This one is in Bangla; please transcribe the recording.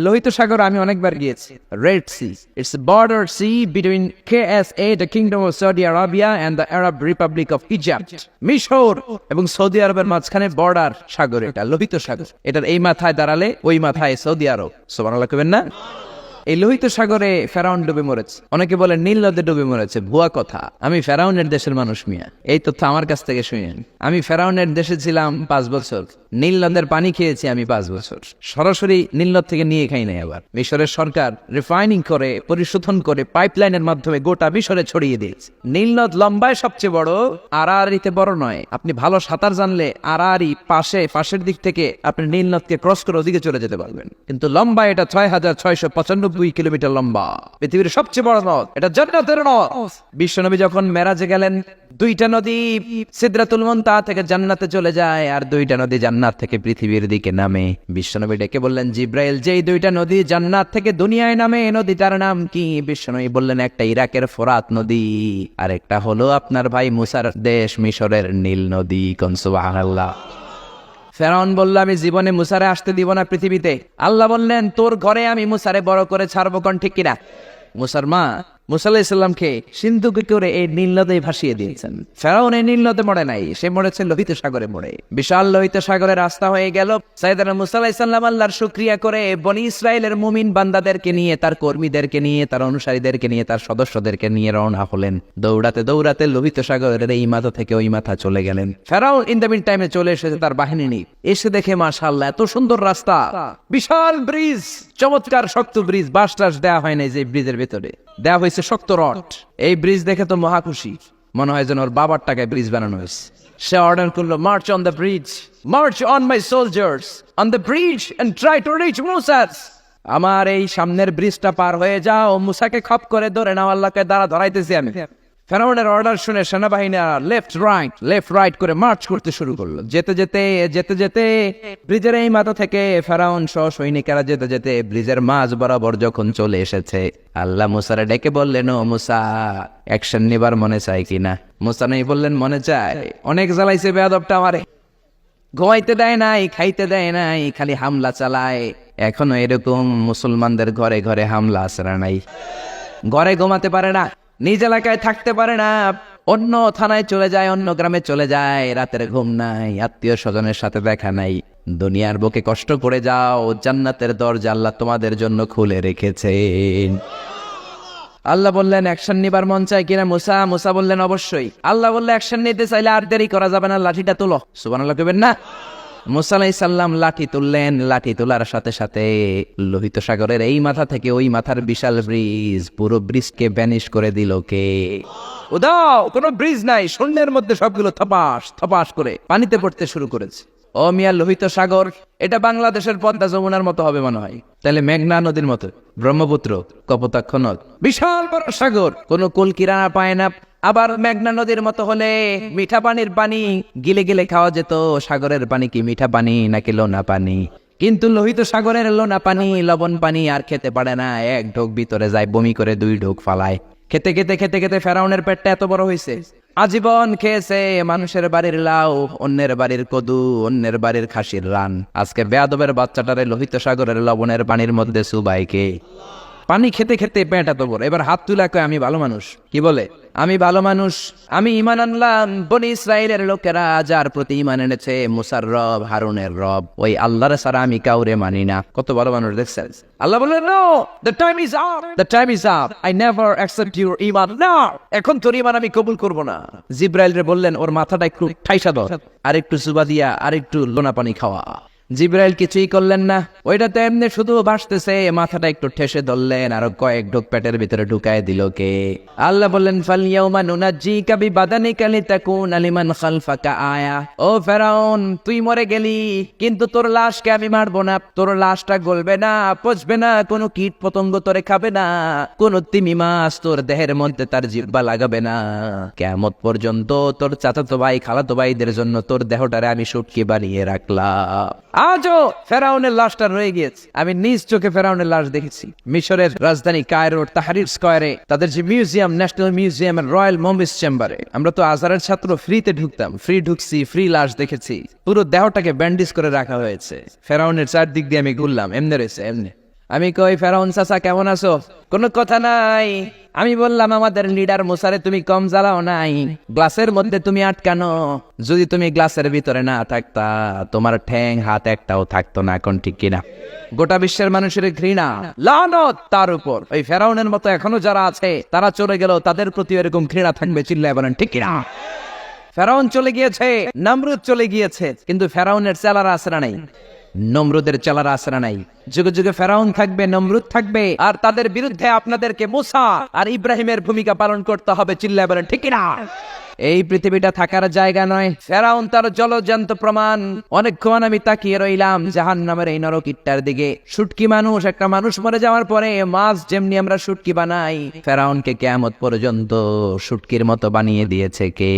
লোহিত সাগর আমি অনেকবার গিয়েছি। Red sea, it's a border sea between KSA, the kingdom of Saudi Arabia, and the Arab republic of Egypt. মিশর এবং সৌদি আরবের মাঝখানে বর্ডার সাগর, এটা লোহিত সাগর। এটার এই মাথায় দাঁড়ালে ওই মাথায় সৌদি আরব। সুবহানাল্লাহ কইবেন না? এই লোহিত সাগরে ফেরাউন ডুবে মরেছে। অনেকে বলে নীল নদে ডুবে মরেছে, ভুয়া কথা। আমি ফেরাউনের দেশের মানুষ মিয়া, এই তথ্য আমার কাছ থেকে শুনেন। আমি ফেরাউনের দেশে ছিলাম 5 বছর, নীল নদের পানি খেয়েছি আমি 5 বছর। সরাসরি নীল নদ থেকে নিয়ে খাই নাই। আবার মিশরের সরকার রিফাইনিং করে, পরিশোধন করে পাইপলাইনের মাধ্যমে গোটা মিশরে ছড়িয়ে দিয়েছে। নীল নদ লম্বায় সবচেয়ে বড়, আড়াআড়িতে বড় নয়। আপনি ভালো সাঁতার জানলে আড়াআড়ি পাশের দিক থেকে আপনি নীল নদকে ক্রস করে ওদিকে চলে যেতে পারবেন। কিন্তু লম্বা এটা 6695 কিলোমিটার লম্বা, পৃথিবীর সবচেয়ে বড় নদ। এটা জান্নাতের নদ। বিশ্বনবী যখন মেরাজে গেলেন, 2টা নদী সিদরাতুল মুনতাহা থেকে জান্নাতে চলে যায়, আর 2টা নদী জান্নাত থেকে পৃথিবীর দিকে নামে। বিশ্বনবী ডেকে বললেন, জিব্রাইল, যেই 2টা নদী জান্নাত থেকে দুনিয়ায় নামে, এই নদীটার নাম কি? বিশ্বনবী বললেন, একটা ইরাকের ফোরাত নদী, আর একটা হলো আপনার ভাই মুসার দেশ মিশরের নীল নদী। কোন সুবহানাল্লাহ। ফেরাউন বলল, আমি জীবনে মুসারে আসতে দিব না পৃথিবীতে। আল্লাহ বললেন, তোর ঘরে আমি মুসারে বড় করে ছাড়বো। কোন ঠিক কিনা? মুসার মা মুসা আলাইহিস সালামকে সিন্ধুকে করে এই নীল নদে ভাসিয়ে দিয়েছেন। ফেরাউন এই নীল নদে মরে নাই, সে মরেছে লোহিত সাগরে মরে। বিশাল লোহিত সাগরে রাস্তা হয়ে গেল। সাইয়েদনা মুসা আলাইহিস সালাম আল্লাহর শুকরিয়া করে বনি ইসরাইলের মুমিন বান্দাদেরকে নিয়ে, তার কর্মীদেরকে নিয়ে, তার অনুসারীদেরকে নিয়ে, তার সদস্যদেরকে নিয়ে রওনা হলেন। দৌড়াতে দৌড়াতে লোহিত সাগরের এই মাথা থেকে ওই মাথা চলে গেলেন। ফেরাউন ইন দ্য মিন টাইমে চলে এসেছে তার বাহিনী নিয়ে। এসে দেখে মাশাআল্লাহ এত সুন্দর রাস্তা, বিশাল ব্রিজ, চমৎকার শক্ত ব্রিজ। বাঁশ টাস দেওয়া হয় নাই, যে ব্রিজের ভেতরে দেওয়া হয়েছে শক্ত রড। এই ব্রিজ দেখে তো মহা খুশি, মনে হয় যেন ওর বাবার টাকায় ব্রিজ বানানো হয়েছে। সে অর্ডার করলো, march on the bridge, march on my soldiers on the bridge and try to reach মুসাস। আমার এই সামনের ব্রিজটা পার হয়ে যাও, মুসাকে খপ করে ধরে নাও, আল্লাহকে দ্বারা ধরাইতেছি আমি। ফেরাউনের অর্ডার শুনে সেনাবাহিনীরা লেফট রাইট করে মার্চ করতে শুরু করলো। যেতে যেতে ব্রিজের এই মাথা থেকে ফেরাউন সহ সৈনিকেরা যেতে যেতে ব্রিজের মাঝ বরাবর যখন চলে এসেছে, আল্লাহ মুসারে ডেকে বললেন, ও মুসা, অ্যাকশন নিবার মনে চাই কিনা? মুসা নেই বললেন, মনে চায়। অনেক জ্বালাইছে বেয়াদবটা আমারে, ঘুমাইতে দেয় নাই, খাইতে দেয় নাই, খালি হামলা চালায়। এখনো এরকম মুসলমানদের ঘরে ঘরে হামলা আসরা নাই। ঘরে ঘুমাতে পারে না, নিজ এলাকায় থাকতে পারে না, অন্য থানায় চলে যায়, অন্য গ্রামে চলে যায়, রাতের ঘুম নাই, আত্মীয় স্বজনের সাথে দেখা নাই। দুনিয়ার বুকে কষ্ট করে যাও, জান্নাতের দরজা আল্লাহ তোমাদের জন্য খুলে রেখেছেন। আল্লাহ বললেন, অ্যাকশন নিবার মন চাই কিনা মুসা? মুসা বললেন, অবশ্যই। আল্লাহ বললেন, অ্যাকশন নিতে চাইলে আর দেরি করা যাবে না, লাঠিটা তোলো। সুবহানাল্লাহ কইবেন না? মুসা আলাইহিস সালাম লাঠি তুললেন। লাঠি তোলার সাথে সাথে লোহিত সাগরের এই মাথা থেকে ওই মাথার বিশাল ব্রিজ, পুরো ব্রিজকে ভ্যানিশ করে দিল কে? উদাও, কোনো ব্রিজ নাই, শূন্যের মধ্যে সবগুলো থপাস করে পানিতে পড়তে শুরু করেছে। ও মিয়া, লোহিত সাগর এটা বাংলাদেশের পদ্মা যমুনার মতো হবে মনে হয়, তাহলে মেঘনা নদীর মতো, ব্রহ্মপুত্র, কপোতাক্ষ নদ, বিশাল বড় সাগর, কোনো কুল কিনারা পায় না। আবার মেঘনা নদীর মতো হলে মিঠা পানির পানি গিলে গিলে খাওয়া যেত। সাগরের পানি কি মিঠা পানি নাকি লোনা পানি? কিন্তু লোহিত সাগরের লোনা পানি, লবণ পানি আর খেতে পারে না। 1 ঢোক ভিতরে যায়, বমি করে 2 ঢোক ফালায়। খেতে খেতে ফেরাউনের পেটটা এত বড় হয়েছে, আজীবন খেয়েছে মানুষের বাড়ির লাউ, অন্যের বাড়ির কদু, অন্যের বাড়ির খাসির রান। আজকে বেয়াদবের বাচ্চাটারে লোহিত সাগরের লবণের পানির মধ্যে সুবাইকে। পানি খেতে খেতে পেট এত বড়। এবার হাত তুলা কয়, আমি ভালো মানুষ। কি বলে? আমি ভালো মানুষ, আমি ঈমান আনলাম। বনি ইসরাইলের লোকেরা যার প্রতি ঈমান এনেছে, মুসার রব, হারুনের রব, ওই আল্লাহর ছাড়া আমি কাউরে মানি না। কত ভালো মানুষ দেখছেন? আল্লাহ বললেন, no, the time is up, I never accept your ঈমান নাও। এখন তোর ঈমান আমি কবুল করব না। জিব্রাইল রে বললেন, ওর মাথাটা একটু ঠাইসা দাও, আর একটু সুবা দিয়া, আর একটু লোনা পানি খাওয়া। জিব্রাইল কিছুই করলেন না, ওইটা তো এমনি শুধু ভাসতেছে। মাথাটা একটু ঠেসে ধরলেন, আর কয়েক ঢোক পেটের ভিতরে ঢুকায় দিল কে? আল্লাহ বললেন, ফালইয়াউমা নুনাজ্জিকা বিবাদানিকা লিতাকুনা লিমান খালফাকা আয়া। ও ফেরাউন, তুই মরে গেলি, কিন্তু তোর লাশকে আমি মারবো না। তোর লাশটা গলবে না, পচবে না, কোনো কীট পতঙ্গ তোরে খাবে না, কোনো তিমি মাছ তোর দেহের মধ্যে তার জিহ্বা লাগাবে না। কিয়ামত পর্যন্ত তোর চাচাতো ভাই, খালাতো ভাইদের জন্য তোর দেহটারে আমি শুটকি বানিয়ে রাখলাম। আজও ফেরাউনের লাশটা রয়ে গিয়েছে। আমি নিজ চোখে ফেরাউনের লাশ দেখেছি। মিশরের রাজধানী কায়রোর তাহরির স্কয়ারে তাদের যে মিউজিয়াম, ন্যাশনাল মিউজিয়ামের রয়্যাল মমিস চেম্বারে, আমরা তো আজহারের ছাত্র, ফ্রিতে ঢুকতাম, ফ্রি ঢুকছি, ফ্রি লাশ দেখেছি। পুরো দেহটাকে ব্যান্ডেজ করে রাখা হয়েছে। ফেরাউনের চারদিক দিয়ে আমি ঘুরলাম, এমনি রয়েছে এমনি। আমি কই ফেরাউন চাচা কেমন আছো? কোনো কথা নাই। আমি বললাম আমাদের লিডার মুসারে তুমি কম জ্বালাও নাই, গ্লাসের মধ্যে তুমি আটকানো, যদি তুমি গ্লাসের ভিতরে না থাকতা তোমার ঠ্যাং হাত একটাও থাকতো না, এখন ঠিক কিনা? গোটা বিশ্বের মানুষের ঘৃণা লানত তার উপর। ওই ফেরাউনের মতো এখনো যারা আছে তারা চলে গেল, তাদের প্রতি এরকম ঘৃণা থাকবে, চিল্লায় বলেন ঠিক কিনা? ফেরাউন চলে গিয়েছে, নমরুদ চলে গিয়েছে, কিন্তু ফেরাউনের চেলারা আশ্রা নাই, নমরুদের চেলারা আশ্রা নাই। যুগে যুগে ফেরাউন থাকবে, নমরুদ থাকবে, আর তাদের বিরুদ্ধে আপনাদেরকে মুসা আর ইব্রাহিমের ভূমিকা পালন করতে হবে, চিল্লায় বলেন ঠিক কিনা? এই পৃথিবীটা থাকার জায়গা নয়। ফেরাউন তার জলজ্যান্ত প্রমাণ। অনেকক্ষণ আমি তাকিয়ে রইলাম জাহান্নামের এই নরকিটটার দিকে। শুটকি মানুষ, একটা মানুষ মরে যাওয়ার পরে মাছ যেমনি আমরা শুটকি বানাই, ফেরাউনকে কিয়ামত পর্যন্ত শুটকির মতো বানিয়ে দিয়েছে কে?